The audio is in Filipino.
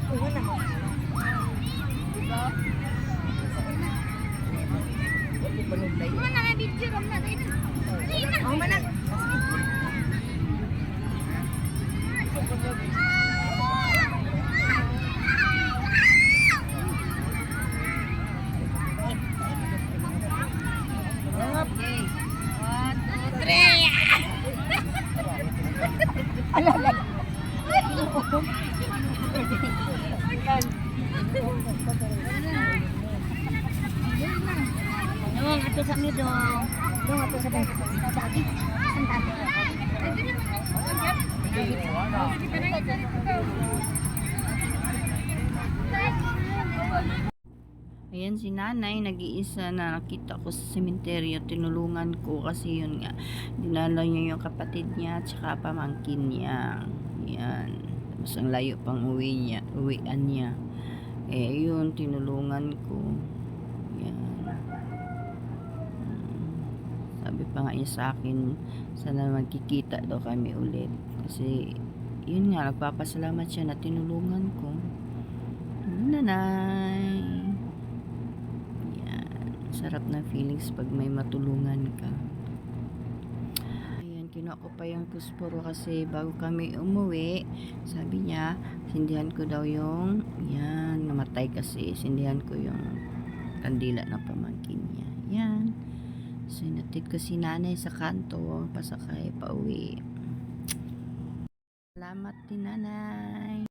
Oo na. Mana nga video ram na tayo na. Oo man na. Okay. 1, 2, 3. Alala. Dong, ato sa mi dong. Dong ato sa dati. Dati. Ayan si nanay, nag-iisa na nakita ko sa sementeryo, tinulungan ko kasi yun nga, dinala niya yung kapatid niya at saka pamangkin niya. Yan. Tapos ang layo pang uwian niya. Eh, yun, tinulungan ko. Yan. Sabi pa nga niya sa akin, sana magkikita daw kami ulit. Kasi, yun nga, nagpapasalamat siya na tinulungan ko. Nanay. Sarap na feelings pag may matulungan ka. Ayan, kinuha ko pa yung pusporo kasi bago kami umuwi, sabi niya, sindihan ko daw yung, yan, namatay kasi, sindihan ko yung kandila ng pamangkin niya. Yan. So, inatid ko si nanay sa kanto, pasakay, pauwi. Salamat din nanay.